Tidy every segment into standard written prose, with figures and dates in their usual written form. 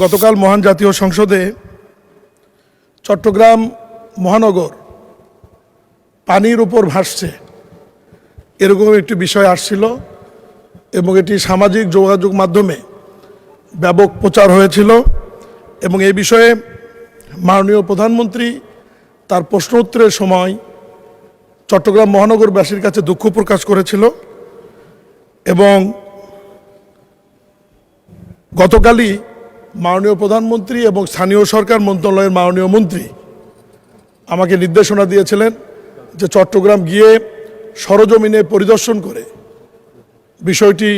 গতকাল মহান জাতীয় সংসদে চট্টগ্রাম মহানগর পানির উপর ভাসছে এরকম একটি বিষয় আসছিল এবং এটি সামাজিক যোগাযোগ মাধ্যমে ব্যাপক প্রচার হয়েছিল এবং এই বিষয়ে মাননীয় প্রধানমন্ত্রী তার প্রশ্ন উত্তরের সময় চট্টগ্রাম মহানগরবাসীর কাছে দুঃখ প্রকাশ করেছিল এবং গতকালই মাননীয় প্রধানমন্ত্রী এবং স্থানীয় সরকার মন্ত্রণালয়ের মাননীয় মন্ত্রী আমাকে নির্দেশনা দিয়েছিলেন যে চট্টগ্রাম গিয়ে সরজমিনে পরিদর্শন করে বিষয়টি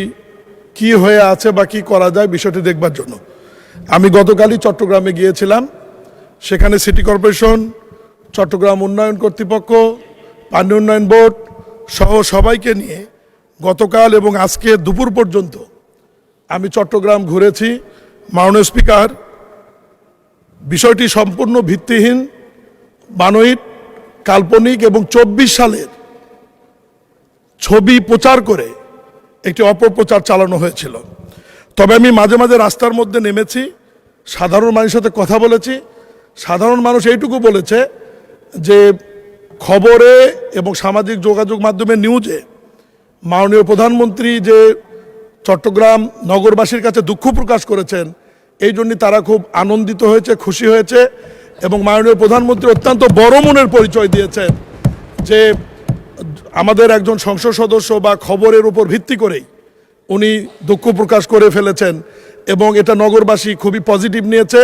কি হয়ে আছে বা কী করা যায় বিষয়টি দেখবার জন্য। আমি গতকালই চট্টগ্রামে গিয়েছিলাম। সেখানে সিটি কর্পোরেশন, চট্টগ্রাম উন্নয়ন কর্তৃপক্ষ, পানি উন্নয়ন বোর্ড সহ সবাইকে নিয়ে গতকাল এবং আজকে দুপুর পর্যন্ত আমি চট্টগ্রাম ঘুরেছি। মাননীয় স্পিকার, বিষয়টি সম্পূর্ণ ভিত্তিহীন, বানোয়িট, কাল্পনিক এবং 24 সালের ছবি প্রচার করে একটি অপপ্রচার চালানো হয়েছিল। তবে আমি মাঝে মাঝে রাস্তার মধ্যে নেমেছি, সাধারণ মানুষের সাথে কথা বলেছি। সাধারণ মানুষ এইটুকু বলেছে যে খবরে এবং সামাজিক যোগাযোগ মাধ্যমে নিউজে মাননীয় প্রধানমন্ত্রী যে চট্টগ্রাম নগরবাসীর কাছে দুঃখ প্রকাশ করেছেন, এই জন্য তারা খুব আনন্দিত হয়েছে, খুশি হয়েছে এবং মাননীয় প্রধানমন্ত্রী অত্যন্ত বড় মনের পরিচয় দিয়েছেন যে আমাদের একজন সংসদ সদস্য বা খবরের উপর ভিত্তি করেই উনি দুঃখ প্রকাশ করে ফেলেছেন এবং এটা নগরবাসী খুবই পজিটিভ নিয়েছে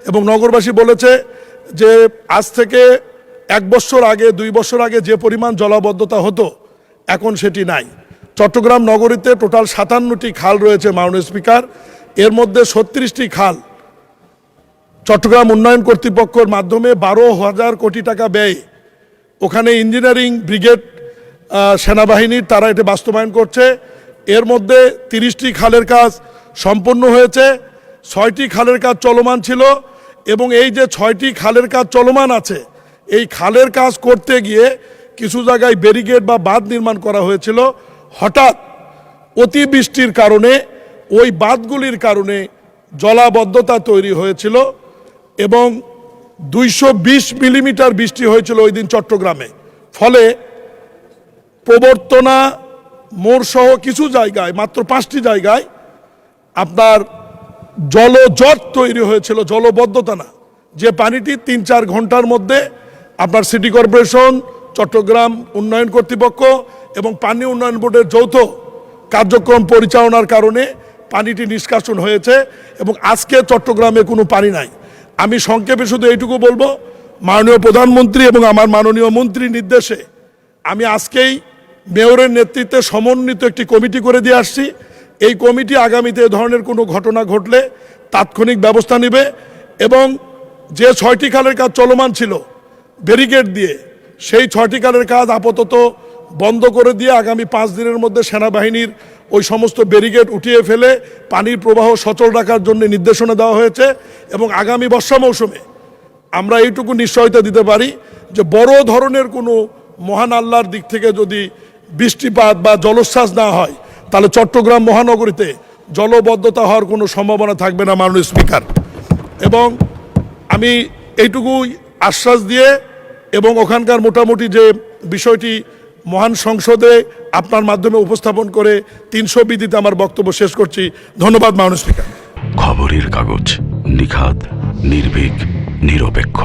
এবং নগরবাসী বলেছে যে আজ থেকে 1 বছর আগে 2 বছর আগে যে পরিমাণ জলাবদ্ধতা হতো এখন সেটি নাই। চট্টগ্রাম নগরীতে টোটাল 57টি খাল রয়েছে মাননীয় স্পিকার। এর মধ্যে 36টি খাল চট্টগ্রাম উন্নয়ন কর্তৃপক্ষের মাধ্যমে 12,000 কোটি টাকা ব্যয়, ওখানে ইঞ্জিনিয়ারিং ব্রিগেড সেনাবাহিনীর তারা এটা বাস্তবায়ন করছে। এর মধ্যে 30টি খালের কাজ সম্পন্ন হয়েছে, 6টি খালের কাজ চলমান ছিল এবং এই যে 6টি খালের কাজ চলমান আছে, এই খালের কাজ করতে গিয়ে কিছু জায়গায় ব্যারিকেড বা বাঁধ নির্মাণ করা হয়েছিল। হঠাৎ অতিবৃষ্টির কারণে ওই বাঁধগুলির কারণে জলাবদ্ধতা তৈরি হয়েছিল এবং 220 মিলিমিটার বৃষ্টি হয়েছিল ওই দিন চট্টগ্রামে। ফলে প্রবর্তনা মোড়সহ কিছু জায়গায়, মাত্র 5টি জায়গায় আপনার জলজট তৈরি হয়েছিল, জলবদ্ধতা না, যে পানিটি 3-4 ঘন্টার মধ্যে আপনার সিটি কর্পোরেশন, চট্টগ্রাম উন্নয়ন কর্তৃপক্ষ এবং পানি উন্নয়ন বোর্ডের যৌথ কার্যক্রম পরিচালনার কারণে পানিটি নিষ্কাশন হয়েছে এবং আজকে চট্টগ্রামে কোনো পানি নাই। আমি সংক্ষেপে শুধু এইটুকু বলবো, মাননীয় প্রধানমন্ত্রী এবং আমার মাননীয় মন্ত্রীর নির্দেশে আমি আজকেই মেয়রের নেতৃত্বে সমন্বিত একটি কমিটি করে দিয়ে আসছি। এই কমিটি আগামীতে এ ধরনের কোনো ঘটনা ঘটলে তাৎক্ষণিক ব্যবস্থা নেবে এবং যে 6টি খালের কাজ চলমান ছিল ব্যারিকেড দিয়ে, সেই 6টি খালের কাজ আপাতত বন্ধ করে দিয়ে আগামী 5 দিনের মধ্যে সেনাবাহিনীর ওই সমস্ত ব্যারিকেড উঠিয়ে ফেলে পানির প্রবাহ সচল রাখার জন্য নির্দেশনা দেওয়া হয়েছে এবং আগামী বর্ষা মৌসুমে আমরা এইটুকু নিশ্চয়তা দিতে পারি যে বড় ধরনের কোনো মহান আল্লাহর দিক থেকে যদি বৃষ্টিপাত বা জলোচ্ছ্বাস না হয় তাহলে চট্টগ্রাম মহানগরীতে জলবদ্ধতা হওয়ার কোনো সম্ভাবনা থাকবে না মাননীয় স্পিকার। এবং আমি এইটুকু আশ্বাস দিয়ে এবং ওখানকার মোটামুটি যে বিষয়টি মহান সংসদে আপনার মাধ্যমে উপস্থাপন করে 300 বিধিতে আমার বক্তব্য শেষ করছি। ধন্যবাদ মাননীয় স্পিকার। খবরের কাগজ, নিখাদ, নির্ভীক, নিরপেক্ষ।